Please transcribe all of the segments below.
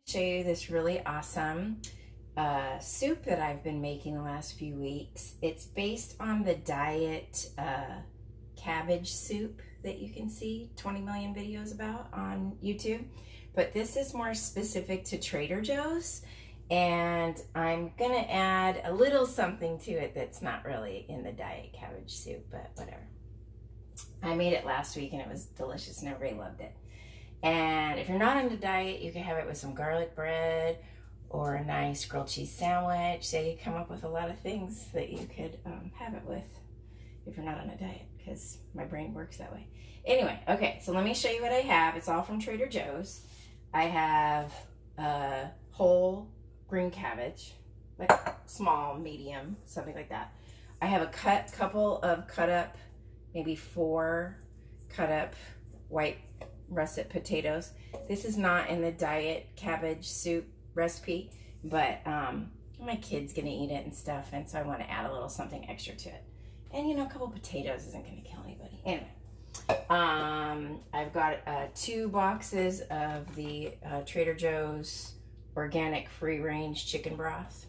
show you this really awesome soup that I've been making the last few weeks. It's based on the diet cabbage soup that you can see 20 million videos about on YouTube. But this is more specific to Trader Joe's. And I'm gonna add a little something to it that's not really in the diet cabbage soup, but whatever. I made it last week and it was delicious and everybody loved it. And if you're not on the diet, you can have it with some garlic bread or a nice grilled cheese sandwich. So you come up with a lot of things that you could have it with if you're not on a diet, because my brain works that way. Anyway, okay, so let me show you what I have. It's all from Trader Joe's. I have whole green cabbage, like small, medium, something like that. I have a couple of cut up, maybe 4 cut up white russet potatoes. This is not in the diet cabbage soup recipe, but my kid's gonna eat it and stuff, and so I want to add a little something extra to it. And you know, a couple potatoes isn't gonna kill anybody. Anyway, I've got 2 boxes of the Trader Joe's organic free range chicken broth.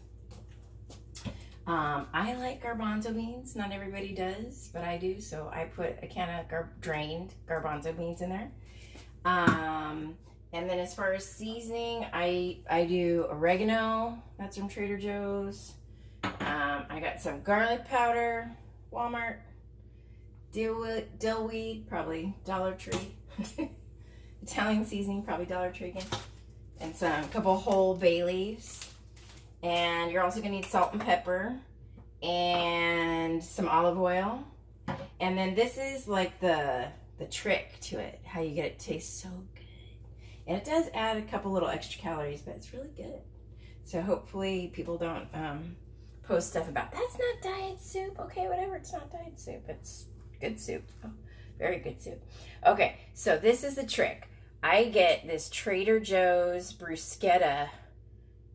I like garbanzo beans. Not everybody does, but I do. So I put a can of drained garbanzo beans in there. And then as far as seasoning, I do oregano. That's from Trader Joe's. I got some garlic powder, Walmart. Dill weed, probably Dollar Tree. Italian seasoning, probably Dollar Tree again. And a couple whole bay leaves. And you're also gonna need salt and pepper and some olive oil. And then this is like the trick to it, how you get it to taste so good. And it does add a couple little extra calories, but it's really good. So hopefully people don't post stuff about, that's not diet soup. Okay, whatever, it's not diet soup. It's good soup. Oh, very good soup. Okay, so this is the trick. I get this Trader Joe's bruschetta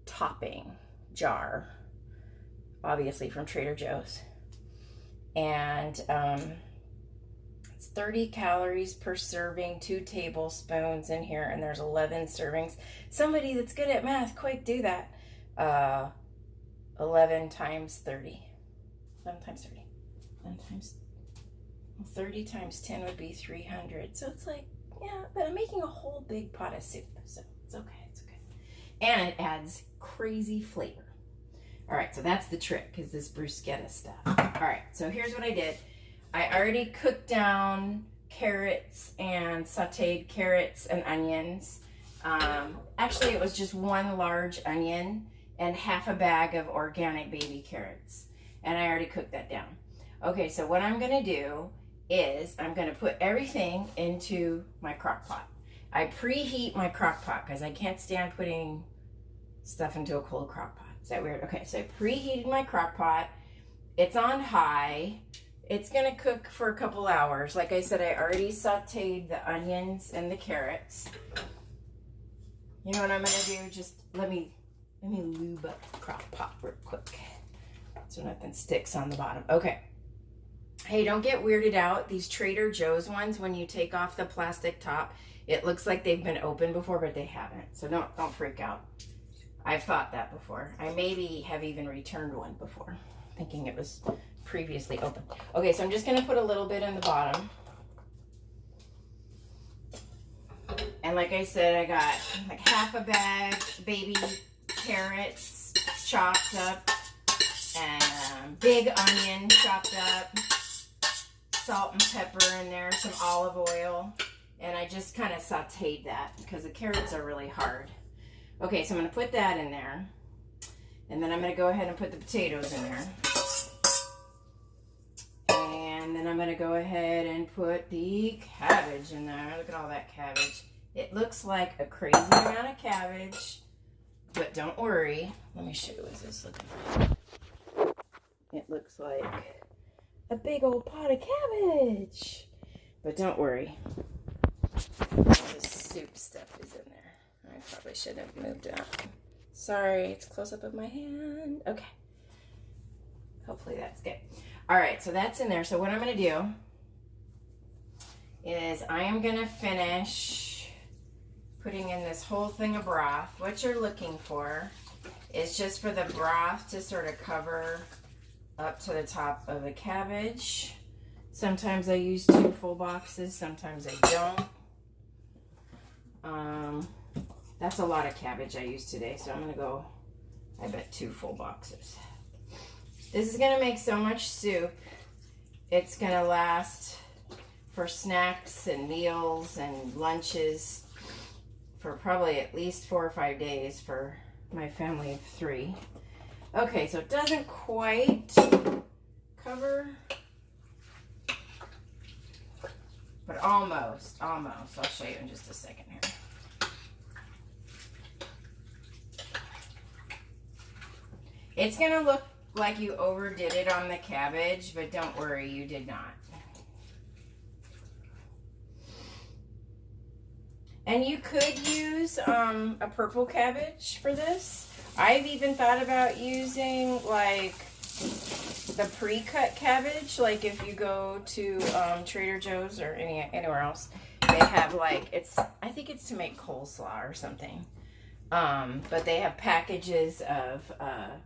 topping jar, obviously from Trader Joe's. And it's 30 calories per serving, 2 tablespoons in here, and there's 11 servings. Somebody that's good at math, quick, do that. 11 times 30. 11 times 30. 11 times, well, 30 times 10 would be 300. So it's like, yeah, but I'm making a whole big pot of soup, so it's okay, it's okay. And it adds crazy flavor. All right, so that's the trick, is this bruschetta stuff. All right, so here's what I did. I already cooked down carrots and sauteed carrots and onions. Actually, it was just 1 large onion and half a bag of organic baby carrots. And I already cooked that down. Okay, so what I'm gonna do is I'm gonna put everything into my crock pot. I preheat my crock pot because I can't stand putting stuff into a cold crock pot. Is that weird? Okay, so I preheated my crock pot. It's on high. It's gonna cook for a couple hours. Like I said, I already sauteed the onions and the carrots. You know what I'm gonna do? Just let me lube up the crock pot real quick so nothing sticks on the bottom. Okay. Hey, don't get weirded out. These Trader Joe's ones, when you take off the plastic top, it looks like they've been opened before, but they haven't. So don't freak out. I've thought that before. I maybe have even returned one before, thinking it was previously open. Okay, so I'm just gonna put a little bit in the bottom. And like I said, I got like half a bag baby carrots chopped up, and big onion chopped up, salt and pepper in there, some olive oil, and I just kind of sauteed that because the carrots are really hard. Okay, so I'm going to put that in there, and then I'm going to go ahead and put the potatoes in there. And then I'm going to go ahead and put the cabbage in there. Look at all that cabbage. It looks like a crazy amount of cabbage, but don't worry. Let me show you what this is looking like. It looks like a big old pot of cabbage, but don't worry. The soup stuff is in there. I probably should have moved it up. Sorry, it's close up of my hand. Okay. Hopefully that's good. All right, so that's in there. So what I'm going to do is I am going to finish putting in this whole thing of broth. What you're looking for is just for the broth to sort of cover up to the top of the cabbage. Sometimes I use 2 full boxes, sometimes I don't. That's a lot of cabbage I used today, so I'm gonna go, I bet 2 full boxes. This is gonna make so much soup. It's gonna last for snacks and meals and lunches for probably at least 4 or 5 days for my family of 3. Okay, so it doesn't quite cover, but almost. I'll show you in just a second here. It's gonna look like you overdid it on the cabbage, but don't worry, you did not. And you could use a purple cabbage for this. I've even thought about using like the pre-cut cabbage. Like if you go to Trader Joe's or anywhere else, they have like, I think it's to make coleslaw or something. But they have packages of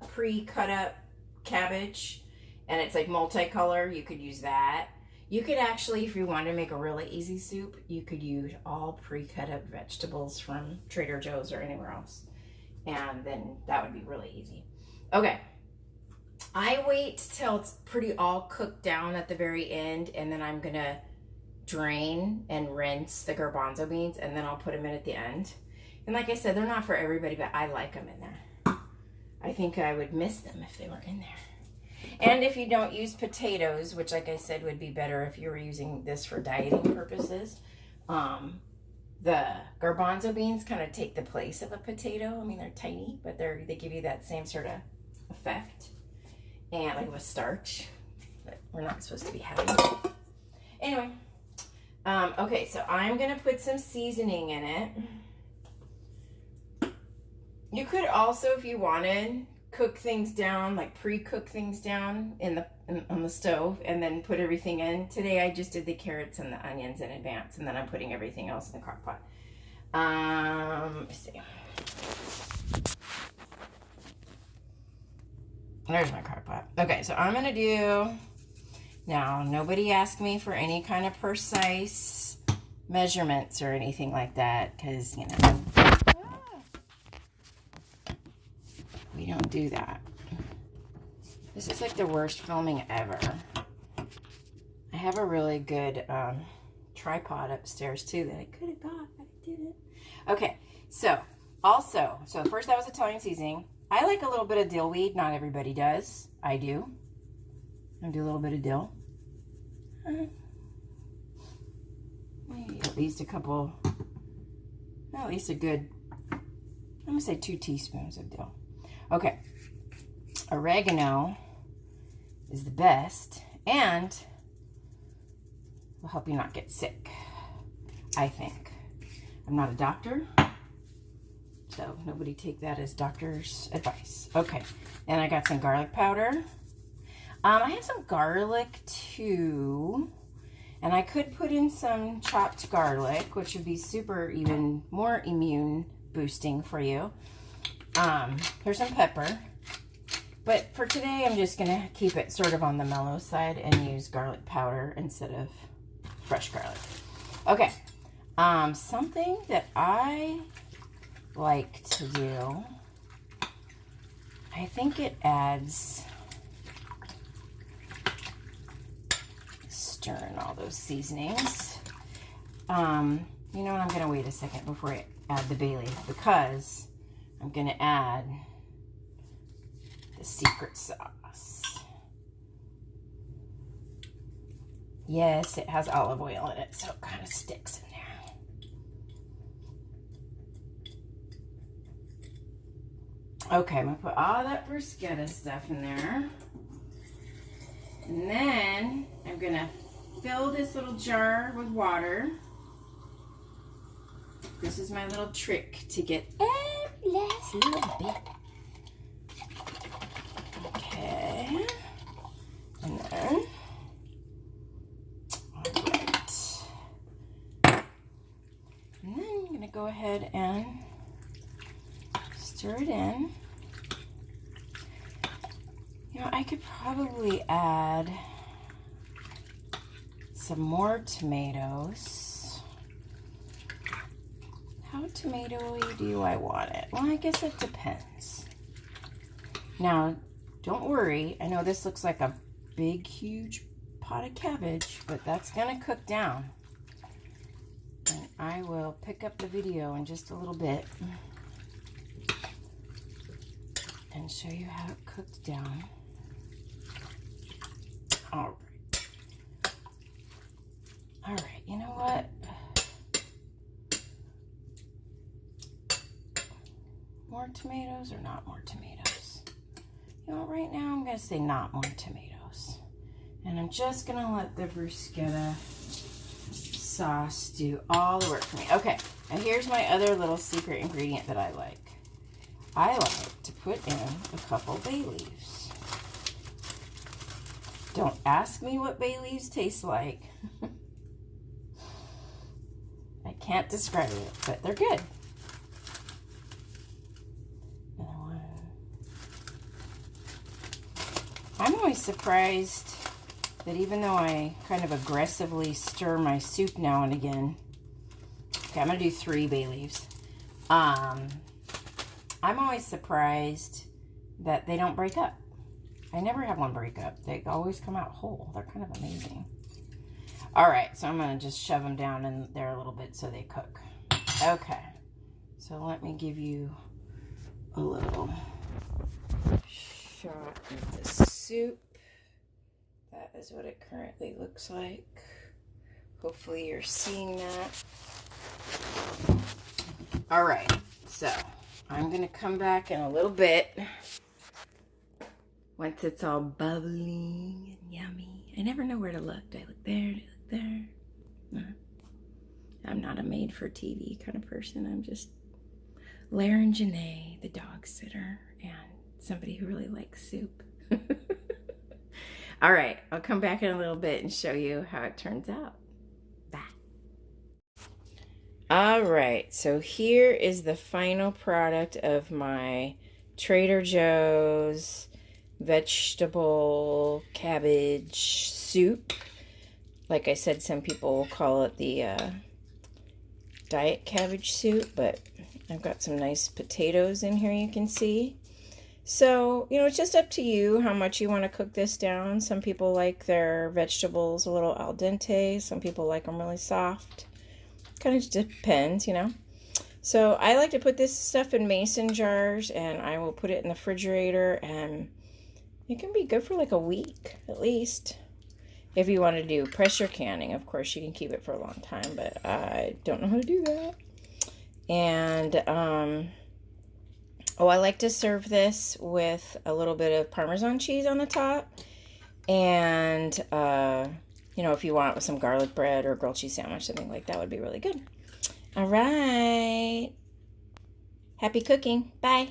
pre-cut up cabbage, and it's like multicolor. You could use that. You could actually, if you wanted to make a really easy soup, you could use all pre-cut up vegetables from Trader Joe's or anywhere else. And then that would be really easy. Okay. I wait till it's pretty all cooked down at the very end, and then I'm gonna drain and rinse the garbanzo beans, and then I'll put them in at the end. And like I said, they're not for everybody, but I like them in there. I think I would miss them if they were in there. And if you don't use potatoes, which like I said would be better if you were using this for dieting purposes, the garbanzo beans kind of take the place of a potato. I mean, they're tiny, but they give you that same sort of effect. And like with starch that we're not supposed to be having. Anyway, okay, so I'm going to put some seasoning in it. You could also, if you wanted, cook things down, like pre-cook things down on the stove and then put everything in. Today I just did the carrots and the onions in advance, and then I'm putting everything else in the crock pot. Let me see. There's my crock pot. Okay, so I'm gonna do, now nobody asked me for any kind of precise measurements or anything like that, because, you know, we don't do that. This is like the worst filming ever. I have a really good tripod upstairs too that I could have got, but I didn't. Okay, so first that was Italian seasoning. I like a little bit of dill weed. Not everybody does. I do. I do a little bit of dill. Maybe at least a couple, at least a good, I'm gonna say 2 teaspoons of dill. Okay, oregano is the best and will help you not get sick, I think. I'm not a doctor, so nobody take that as doctor's advice. Okay, and I got some garlic powder. I have some garlic too, and I could put in some chopped garlic, which would be super, even more immune boosting for you. Here's some pepper, but for today I'm just gonna keep it sort of on the mellow side and use garlic powder instead of fresh garlic. Okay, something that I like to do, I think it adds, stirring all those seasonings. You know what, I'm gonna wait a second before I add the bay leaf, because I'm gonna add the secret sauce. Yes, it has olive oil in it, so it kind of sticks in there. Okay, I'm gonna put all that bruschetta stuff in there. And then I'm gonna fill this little jar with water. This is my little trick to get every last little bit. Okay. And then, all right. And then I'm gonna go ahead stir it in. You know, I could probably add some more tomatoes. How tomatoey do I want it? Well, I guess it depends. Now, don't worry. I know this looks like a big, huge pot of cabbage, but that's gonna cook down. And I will pick up the video in just a little bit and show you how it cooked down. All right, you know what? More tomatoes or not more tomatoes? You know what, right now I'm gonna say not more tomatoes. And I'm just gonna let the bruschetta sauce do all the work for me. Okay, now here's my other little secret ingredient that I like. I like to put in a couple bay leaves. Don't ask me what bay leaves taste like. I can't describe it, but they're good. Another one. I'm always surprised that even though I kind of aggressively stir my soup now and again, okay, I'm gonna do 3 bay leaves. I'm always surprised that they don't break up. I never have one break up. They always come out whole. They're kind of amazing. All right, so I'm gonna just shove them down in there a little bit so they cook. Okay, so let me give you a little shot of the soup. That is what it currently looks like. Hopefully you're seeing that. All right, so I'm gonna come back in a little bit once it's all bubbling and yummy. I never know where to look. Do I look there? Do I look there? No. I'm not a made-for-TV kind of person. I'm just Laren Janae, the dog sitter, and somebody who really likes soup. All right, I'll come back in a little bit and show you how it turns out. Bye. All right, so here is the final product of my Trader Joe's vegetable cabbage soup. Like I said, some people will call it the diet cabbage soup, but I've got some nice potatoes in here, you can see. So, you know, it's just up to you how much you want to cook this down. Some people like their vegetables a little al dente. Some people like them really soft. Kind of just depends, you know. So I like to put this stuff in mason jars, and I will put it in the refrigerator, and it can be good for like a week at least. If you want to do pressure canning, of course, you can keep it for a long time, but I don't know how to do that. And, oh, I like to serve this with a little bit of Parmesan cheese on the top. And, you know, if you want with some garlic bread or a grilled cheese sandwich, something like that would be really good. All right. Happy cooking. Bye.